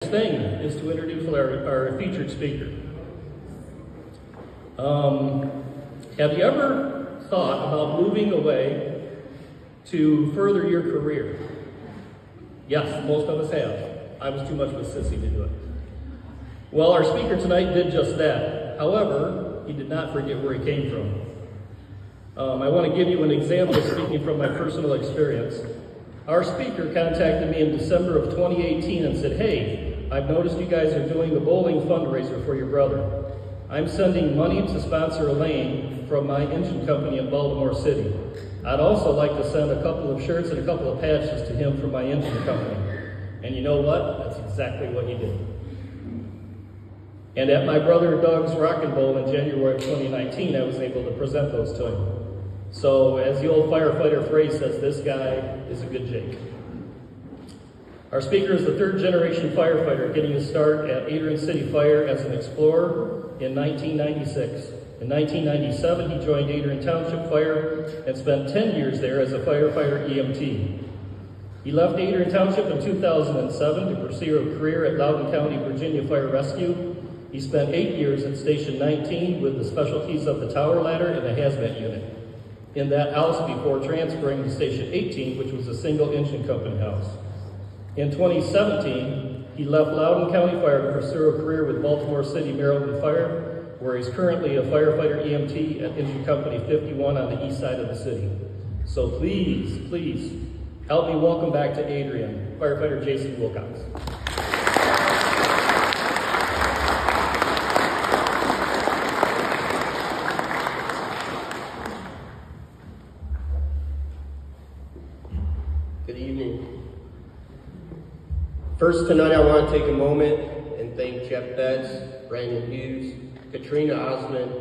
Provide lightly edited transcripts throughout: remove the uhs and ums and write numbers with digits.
Thing is to introduce our featured speaker. Have you ever thought about moving away to further your career? Yes, most of us have. I was too much of a sissy to do it. Well, our speaker tonight did just that. However, he did not forget where he came from. I want to give you an example speaking from my personal experience. Our speaker contacted me in December of 2018 and said, "Hey, I've noticed you guys are doing the bowling fundraiser for your brother. I'm sending money to sponsor a lane from my engine company in Baltimore City. I'd also like to send a couple of shirts and a couple of patches to him from my engine company." And you know what? That's exactly what he did. And at my brother Doug's Rockin' Bowl in January of 2019, I was able to present those to him. So as the old firefighter phrase says, this guy is a good Jake. Our speaker is the third-generation firefighter, getting his start at Adrian City Fire as an explorer in 1996. In 1997, he joined Adrian Township Fire and spent 10 years there as a firefighter EMT. He left Adrian Township in 2007 to pursue a career at Loudoun County, Virginia Fire Rescue. He spent 8 years at Station 19 with the specialties of the tower ladder and the hazmat unit in that house before transferring to Station 18, which was a single engine company house. In 2017, he left Loudoun County Fire to pursue a career with Baltimore City, Maryland Fire, where he's currently a firefighter EMT at Engine Company 51 on the east side of the city. So please, help me welcome back to Adrian, Firefighter Jason Wilcox. Good evening. First tonight, I want to take a moment and thank Jeff Betts, Brandon Hughes, Katrina Osmond,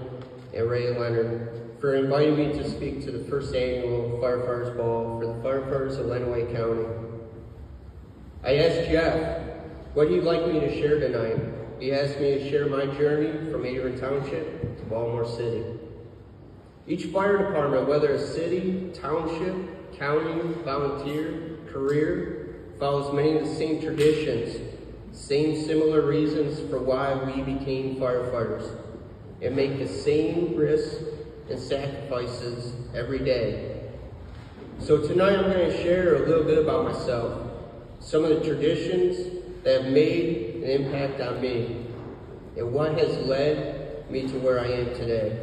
and Ray Leonard for inviting me to speak to the first annual Firefighters Ball for the firefighters of Lenawee County. I asked Jeff, what he'd like me to share tonight. He asked me to share my journey from Adrian Township to Baltimore City. Each fire department, whether a city, township, county, volunteer, career, follows many of the same traditions, same similar reasons for why we became firefighters, and make the same risks and sacrifices every day. So tonight I'm going to share a little bit about myself, some of the traditions that have made an impact on me, and what has led me to where I am today.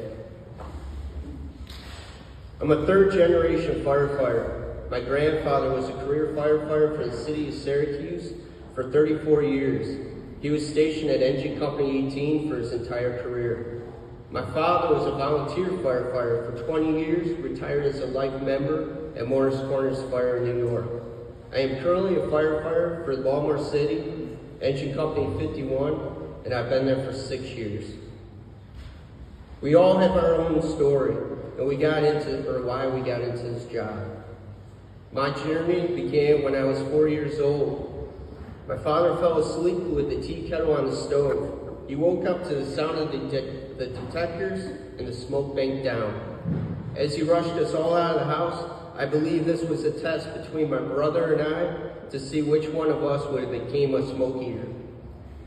I'm a third-generation firefighter. My grandfather was a career firefighter for the city of Syracuse for 34 years. He was stationed at Engine Company 18 for his entire career. My father was a volunteer firefighter for 20 years, retired as a life member at Morris Corners Fire in New York. I am currently a firefighter for Baltimore City, Engine Company 51, and I've been there for 6 years. We all have our own story, and why we got into this job. My journey began when I was 4 years old. My father fell asleep with the tea kettle on the stove. He woke up to the sound of the detectors and the smoke banked down. As he rushed us all out of the house, I believe this was a test between my brother and I to see which one of us would have became a smoke eater.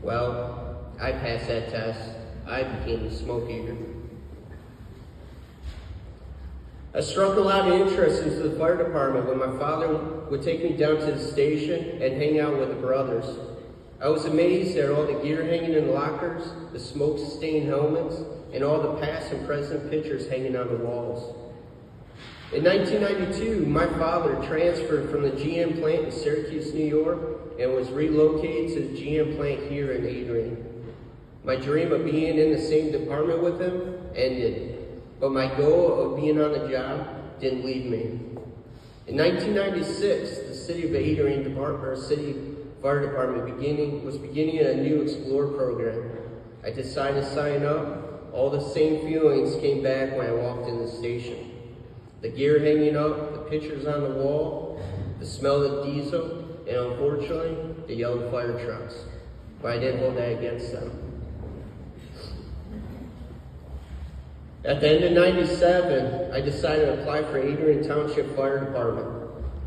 Well, I passed that test. I became a smoke eater. I struck a lot of interest into the fire department when my father would take me down to the station and hang out with the brothers. I was amazed at all the gear hanging in lockers, the smoke-stained helmets, and all the past and present pictures hanging on the walls. In 1992, my father transferred from the GM plant in Syracuse, New York, and was relocated to the GM plant here in Adrian. My dream of being in the same department with him ended. But my goal of being on the job didn't leave me. In 1996, the City of Adrian City Fire Department was beginning a new Explore program. I decided to sign up. All the same feelings came back when I walked in the station. The gear hanging up, the pictures on the wall, the smell of diesel, and unfortunately, the yellow fire trucks. But I didn't hold that against them. At the end of '97, I decided to apply for Adrian Township Fire Department.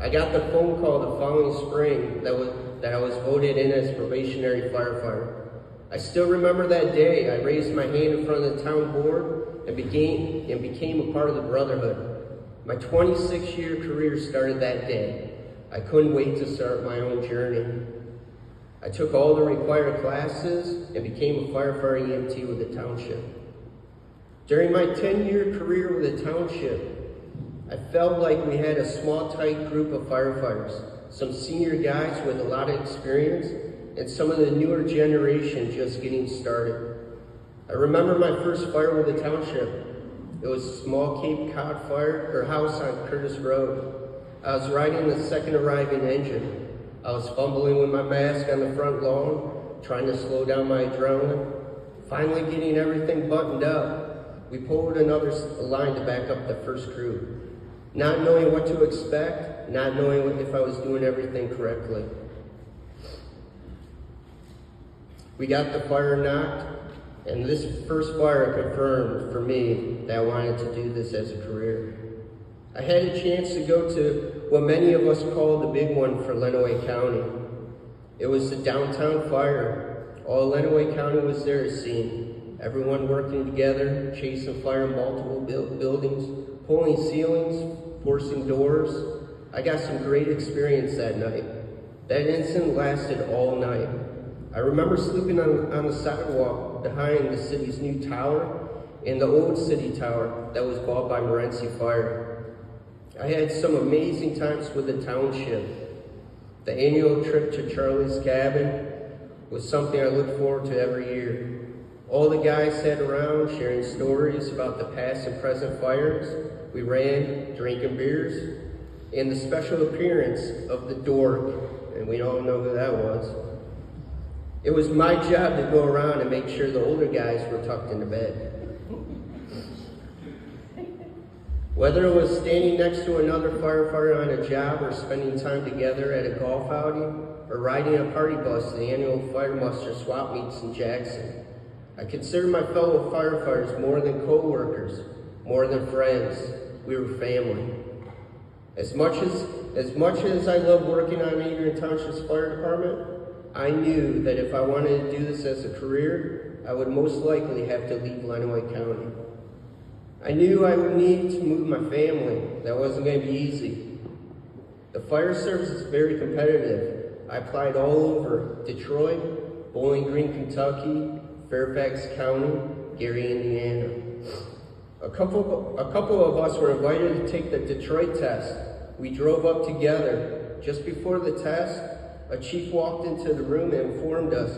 I got the phone call the following spring that I was voted in as probationary firefighter. I still remember that day. I raised my hand in front of the town board and became a part of the Brotherhood. My 26-year career started that day. I couldn't wait to start my own journey. I took all the required classes and became a firefighter EMT with the township. During my 10-year career with the township, I felt like we had a small, tight group of firefighters, some senior guys with a lot of experience, and some of the newer generation just getting started. I remember my first fire with the township. It was a small Cape Cod house on Curtis Road. I was riding the second arriving engine. I was fumbling with my mask on the front lawn, trying to slow down my adrenaline. Finally getting everything buttoned up, we pulled another line to back up the first crew. Not knowing what to expect, not knowing if I was doing everything correctly. We got the fire knocked, and this first fire confirmed for me that I wanted to do this as a career. I had a chance to go to what many of us call the big one for Lenawee County. It was the downtown fire. All Lenawee County was there to see. Everyone working together, chasing fire in multiple buildings, pulling ceilings, forcing doors. I got some great experience that night. That incident lasted all night. I remember sleeping on the sidewalk behind the city's new tower and the old city tower that was bought by Morenci Fire. I had some amazing times with the township. The annual trip to Charlie's cabin was something I look forward to every year. All the guys sat around sharing stories about the past and present fires. We ran, drinking beers, and the special appearance of the dork, and we all know who that was. It was my job to go around and make sure the older guys were tucked into bed. Whether it was standing next to another firefighter on a job or spending time together at a golf outing or riding a party bus to the annual fire muster swap meets in Jackson, I consider my fellow firefighters more than co-workers, more than friends. We were family. As much as I love working on Adrian Township's fire department, I knew that if I wanted to do this as a career, I would most likely have to leave Lenawee County. I knew I would need to move my family. That wasn't going to be easy. The fire service is very competitive. I applied all over Detroit, Bowling Green, Kentucky, Fairfax County, Gary, Indiana. A couple of us were invited to take the Detroit test. We drove up together. Just before the test, a chief walked into the room and informed us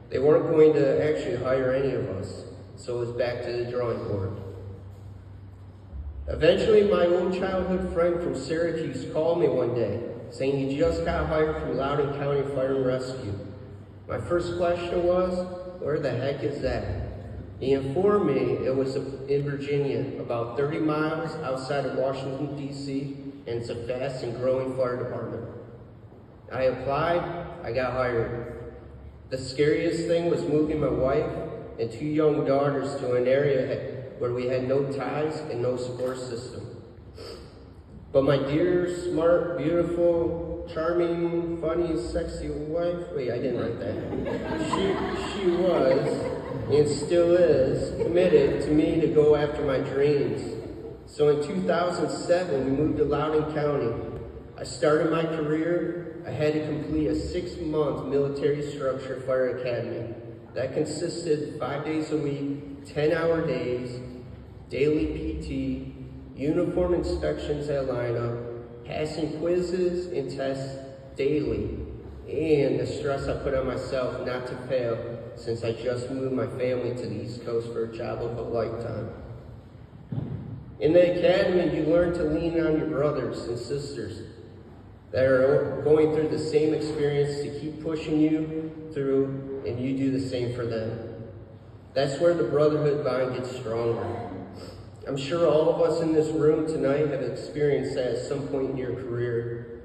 they weren't going to actually hire any of us, so it was back to the drawing board. Eventually, my old childhood friend from Syracuse called me one day, saying he just got hired from Loudoun County Fire and Rescue. My first question was, where the heck is that? He informed me it was in Virginia, about 30 miles outside of Washington, D.C., and it's a fast and growing fire department. I applied, I got hired. The scariest thing was moving my wife and 2 young daughters to an area where we had no ties and no support system. But my dear, smart, beautiful, charming, funny, sexy wife, wait, I didn't write that. She was, and still is, committed to me to go after my dreams. So in 2007, we moved to Loudoun County. I started my career. I had to complete a 6-month military structure fire academy. That consisted 5 days a week, 10-hour days, daily PT, uniform inspections at lineup, passing quizzes and tests daily, and the stress I put on myself not to fail since I just moved my family to the East Coast for a job of a lifetime. In the academy, you learn to lean on your brothers and sisters that are going through the same experience to keep pushing you through, and you do the same for them. That's where the brotherhood bond gets stronger. I'm sure all of us in this room tonight have experienced that at some point in your career.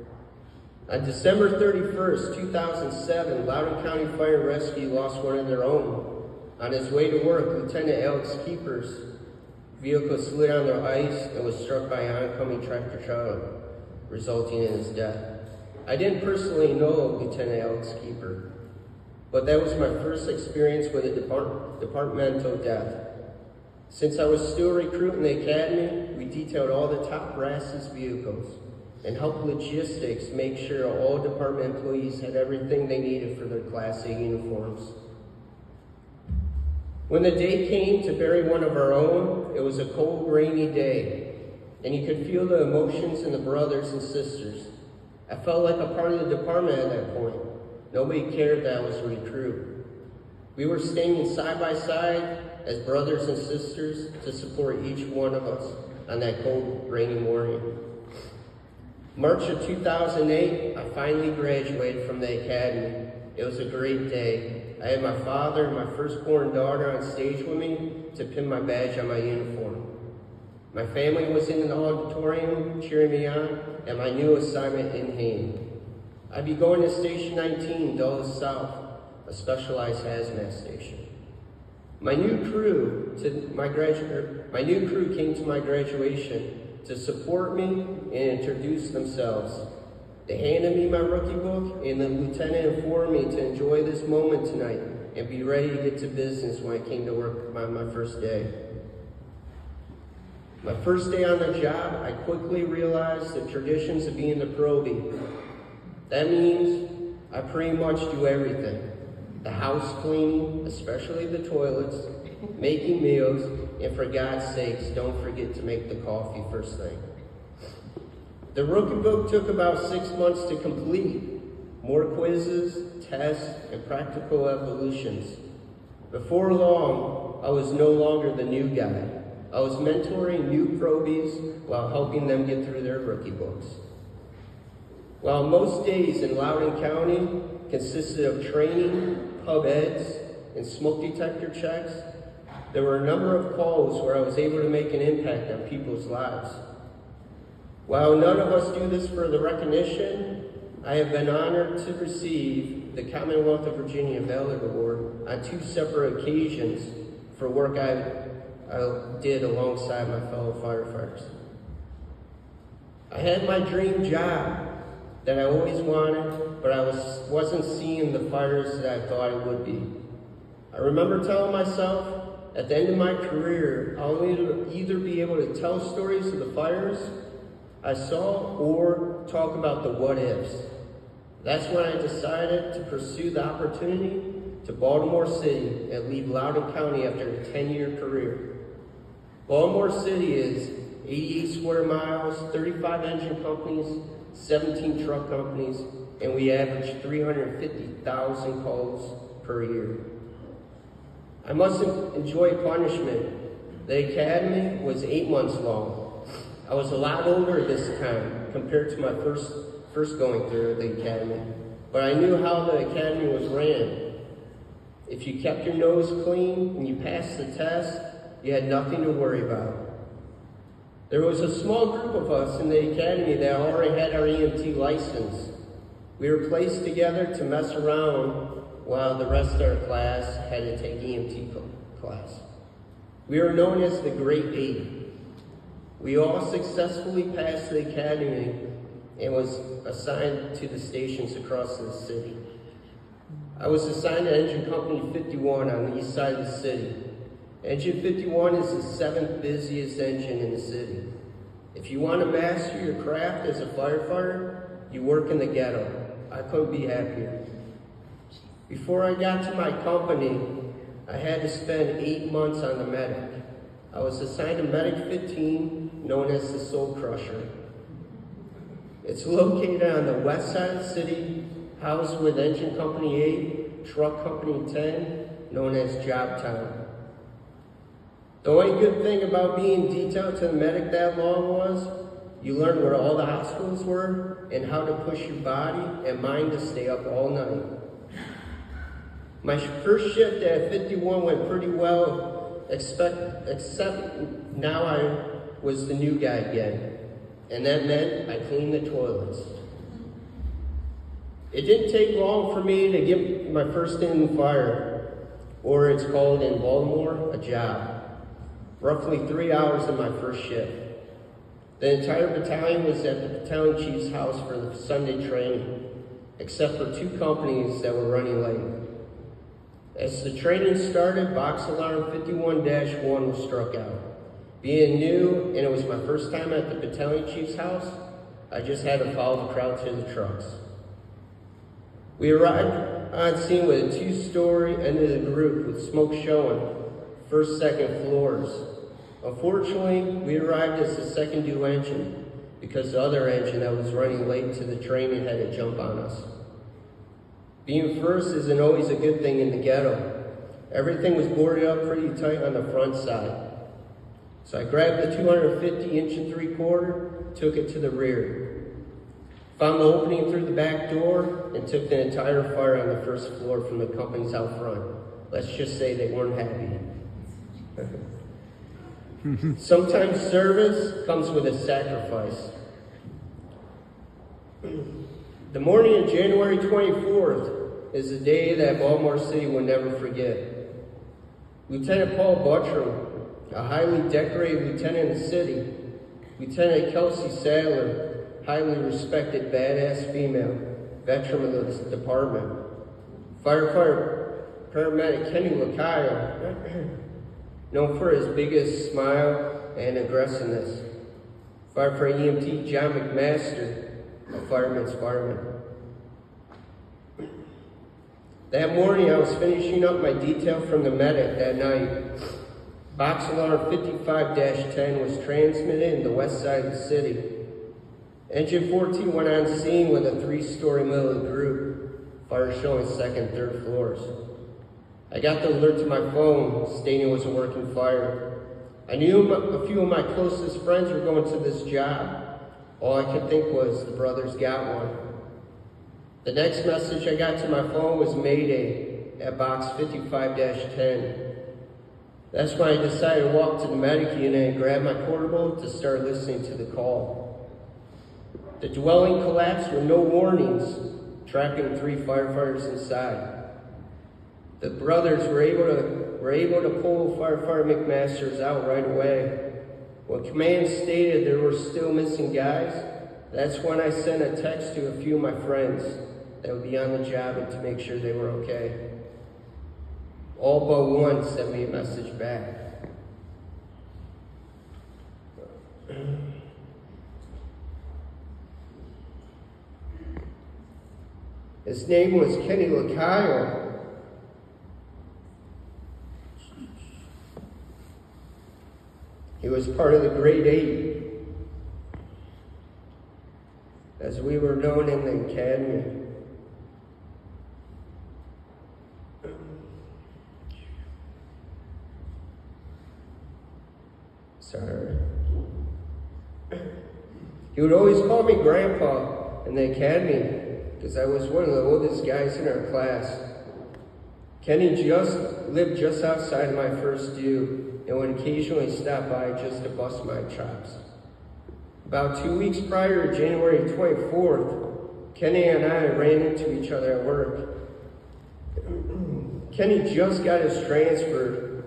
On December 31st, 2007, Loudoun County Fire and Rescue lost one of their own. On his way to work, Lieutenant Alex Keeper's vehicle slid on the ice and was struck by an oncoming tractor trailer. resulting in his death. I didn't personally know Lieutenant Alex Keeper, but that was my first experience with a departmental death. Since I was still a recruit in the academy, we detailed all the top brass's vehicles and helped logistics make sure all department employees had everything they needed for their Class A uniforms. When the day came to bury one of our own, it was a cold, rainy day, and you could feel the emotions in the brothers and sisters. I felt like a part of the department at that point. Nobody cared that I was a recruit. We were standing side by side as brothers and sisters to support each one of us on that cold, rainy morning. March of 2008, I finally graduated from the academy. It was a great day. I had my father and my firstborn daughter on stage with me to pin my badge on my uniform. My family was in the auditorium cheering me on and my new assignment in hand. I'd be going to Station 19, Dulles South, a specialized hazmat station. My new crew came to my graduation to support me and introduce themselves. They handed me my rookie book, and the lieutenant informed me to enjoy this moment tonight and be ready to get to business when I came to work on my first day. My first day on the job, I quickly realized the traditions of being the probie. That means I pretty much do everything. The house cleaning, especially the toilets, making meals, and for God's sakes, don't forget to make the coffee first thing. The rookie book took about 6 months to complete. More quizzes, tests, and practical evolutions. Before long, I was no longer the new guy. I was mentoring new probies while helping them get through their rookie books. While most days in Loudoun County consisted of training, pub eds, and smoke detector checks, there were a number of calls where I was able to make an impact on people's lives. While none of us do this for the recognition, I have been honored to receive the Commonwealth of Virginia Valor Award on 2 separate occasions for work I did alongside my fellow firefighters. I had my dream job that I always wanted, but I wasn't seeing the fires that I thought it would be. I remember telling myself, at the end of my career, I'll either be able to tell stories of the fires I saw or talk about the what ifs. That's when I decided to pursue the opportunity to Baltimore City and leave Loudoun County after a 10-year career. Baltimore City is 88 square miles, 35 engine companies, 17 truck companies, and we average 350,000 calls per year. I must enjoy punishment. The academy was 8 months long. I was a lot older this time compared to my first going through the academy, but I knew how the academy was ran. If you kept your nose clean and you passed the test, you had nothing to worry about. There was a small group of us in the academy that already had our EMT license. We were placed together to mess around while the rest of our class had to take EMT class. We were known as the Great 8. We all successfully passed the academy and was assigned to the stations across the city. I was assigned to Engine Company 51 on the east side of the city. Engine 51 is the 7th busiest engine in the city. If you want to master your craft as a firefighter, you work in the ghetto. I couldn't be happier. Before I got to my company, I had to spend 8 months on the medic. I was assigned to Medic 15, known as the Soul Crusher. It's located on the west side of the city, housed with Engine Company 8, Truck Company 10, known as Job Town. The only good thing about being detailed to the medic that long was you learned where all the hospitals were and how to push your body and mind to stay up all night. My first shift at 51 went pretty well, except now I was the new guy again, and that meant I cleaned the toilets. It didn't take long for me to get my first in fire, or it's called in Baltimore, a job. Roughly 3 hours in my first shift. The entire battalion was at the battalion chief's house for the Sunday training, except for 2 companies that were running late. As the training started, box alarm 51-1 was struck out. Being new, and it was my first time at the battalion chief's house, I just had to follow the crowd to the trucks. We arrived on scene with a 2-story end of the group with smoke showing, first, second floors. Unfortunately, we arrived as the second due engine because the other engine that was running late to the training had to jump on us. Being first isn't always a good thing in the ghetto. Everything was boarded up pretty tight on the front side. So I grabbed the 250" 3/4, took it to the rear. Found the opening through the back door and took the entire fire on the first floor from the companies out front. Let's just say they weren't happy. Sometimes service comes with a sacrifice. The morning of January 24th is a day that Baltimore City will never forget. Lieutenant Paul Buttram, a highly decorated lieutenant in the city, Lieutenant Kelsey Sadler, highly respected badass female, veteran of this department, firefighter paramedic Kenny Lacayo, known for his biggest smile and aggressiveness, firefighter EMT John McMaster, a fireman's fireman. That morning, I was finishing up my detail from the medic that night. Box alarm 55-10 was transmitted in the west side of the city. Engine 14 went on scene with a 3-story middle of the group, fire showing second, third floors. I got the alert to my phone stating it was a working fire. I knew a few of my closest friends were going to this job. All I could think was the brothers got one. The next message I got to my phone was Mayday at box 55-10. That's when I decided to walk to the medic unit and grab my portable to start listening to the call. The dwelling collapsed with no warnings, trapping 3 firefighters inside. The brothers were able to pull firefighter McMasters out right away. When command stated there were still missing guys, that's when I sent a text to a few of my friends that would be on the job and to make sure they were okay. All but one sent me a message back. His name was Kenny Lacayo. He was part of the Grade 8, as we were known in the academy. Sorry. He would always call me Grandpa in the academy because I was one of the oldest guys in our class. Kenny lived just outside of my first due and would occasionally stop by just to bust my chops. About 2 weeks prior to January 24th, Kenny and I ran into each other at work. Kenny just got his transfer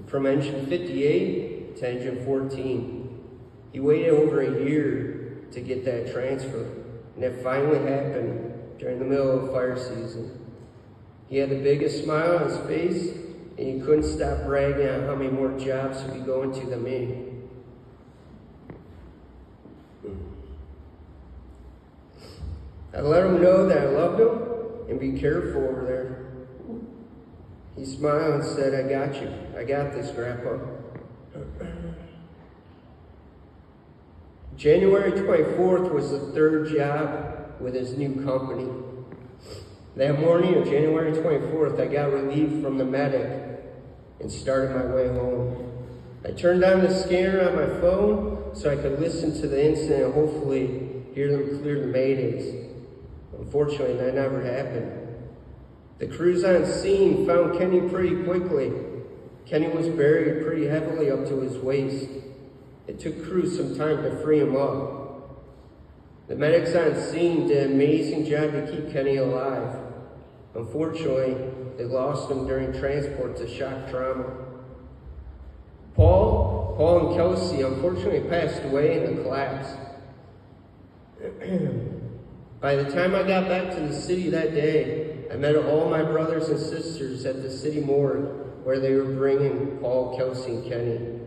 from engine 58 to engine 14. He waited over a year to get that transfer, and it finally happened during the middle of fire season. He had the biggest smile on his face, and he couldn't stop bragging on how many more jobs he'd be going to than me. I let him know that I loved him and be careful over there. He smiled and said, "I got you. I got this, Grandpa." January 24th was the 3rd job with his new company. That morning of January 24th, I got relieved from the medic and started my way home. I turned on the scanner on my phone so I could listen to the incident and hopefully hear them clear the maydays. Unfortunately, that never happened. The crews on scene found Kenny pretty quickly. Kenny was buried pretty heavily up to his waist. It took crews some time to free him up. The medics on scene did an amazing job to keep Kenny alive. Unfortunately, they lost him during transport to shock trauma. Paul Paul and Kelsey unfortunately passed away in the collapse. By the time I got back to the city that day, I met all my brothers and sisters at the city morgue where they were bringing Paul, Kelsey, and Kenny.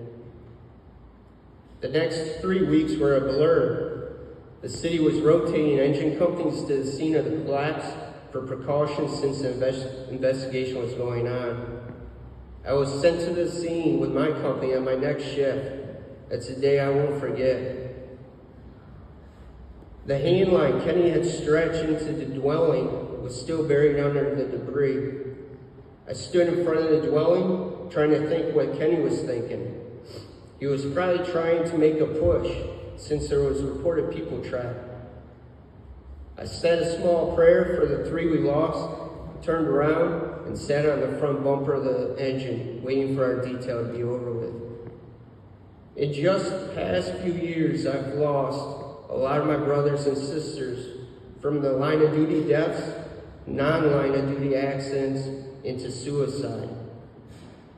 The next 3 weeks were a blur. The city was rotating engine companies to the scene of the collapse for precautions since the investigation was going on. I was sent to the scene with my company on my next shift. It's a day I won't forget. The hand line Kenny had stretched into the dwelling was still buried under the debris. I stood in front of the dwelling, trying to think what Kenny was thinking. He was probably trying to make a push, since there was reported people trapped. I said a small prayer for the 3 we lost, turned around, and sat on the front bumper of the engine, waiting for our detail to be over with. In just the past few years, I've lost a lot of my brothers and sisters, from the line of duty deaths, non-line of duty accidents, into suicide.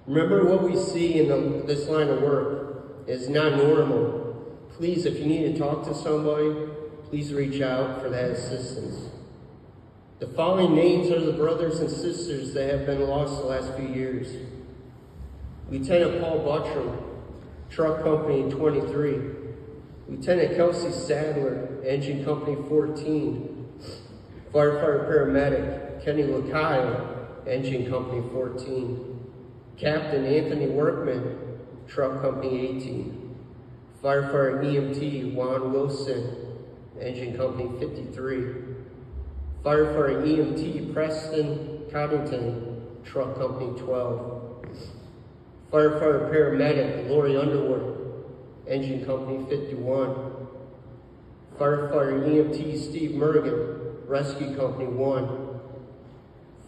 Remember, what we see in this line of work is not normal. Please, if you need to talk to somebody, please reach out for that assistance. The following names are the brothers and sisters that have been lost the last few years. Lieutenant Paul Buttram, Truck Company 23. Lieutenant Kelsey Sadler, Engine Company 14. Firefighter Paramedic Kenny Lacayo, Engine Company 14. Captain Anthony Workman, Truck Company 18. Firefighter EMT Juan Wilson, Engine Company 53. Firefighter EMT Preston Coddington, Truck Company 12. Firefighter Paramedic Lori Underwood, Engine Company 51. Firefighter EMT Steve Mergen, Rescue Company 1.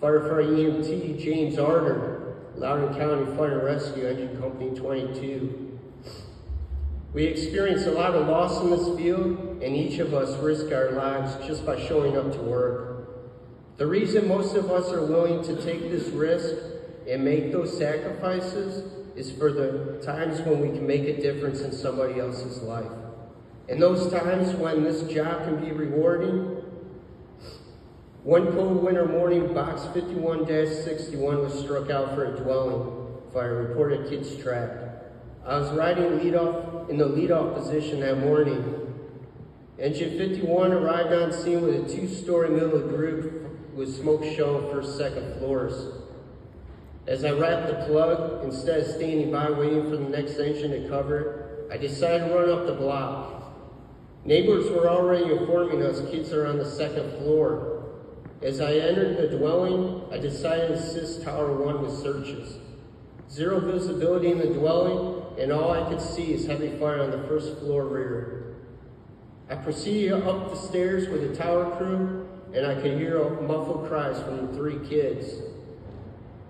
Firefighter EMT James Arter, Loudoun County Fire and Rescue, Engine Company 22. We experience a lot of loss in this field, and each of us risk our lives just by showing up to work. The reason most of us are willing to take this risk and make those sacrifices is for the times when we can make a difference in somebody else's life. And those times when this job can be rewarding. One cold winter morning, box 51-61 was struck out for a dwelling fire, reported kids trapped. I was riding in the leadoff position that morning. Engine 51 arrived on scene with a 2-story middle group with smoke showing first, second floors. As I wrapped the plug, instead of standing by waiting for the next engine to cover it, I decided to run up the block. Neighbors were already informing us kids are on the 2nd floor. As I entered the dwelling, I decided to assist Tower 1 with searches. Zero visibility in the dwelling, and all I could see is heavy fire on the 1st floor rear. I proceeded up the stairs with the tower crew, and I could hear muffled cries from the 3 kids.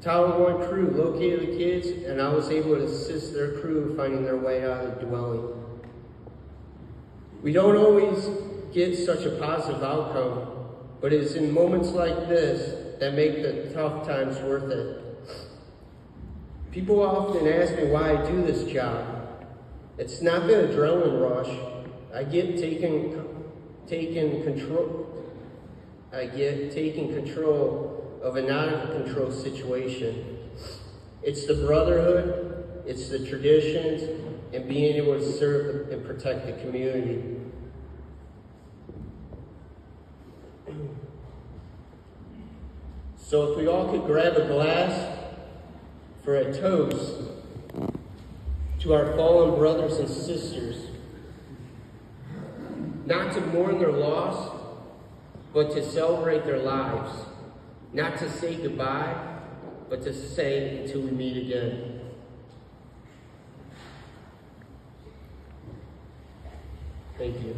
Tower 1 crew located the kids, and I was able to assist their crew finding their way out of the dwelling. We don't always get such a positive outcome, but it is in moments like this that make the tough times worth it. People often ask me why I do this job. It's not the adrenaline rush. I get taking control of an out-of-control situation. It's the brotherhood, it's the traditions, and being able to serve and protect the community. So if we all could grab a glass for a toast to our fallen brothers and sisters, not to mourn their loss, but to celebrate their lives, not to say goodbye, but to say until we meet again. Thank you.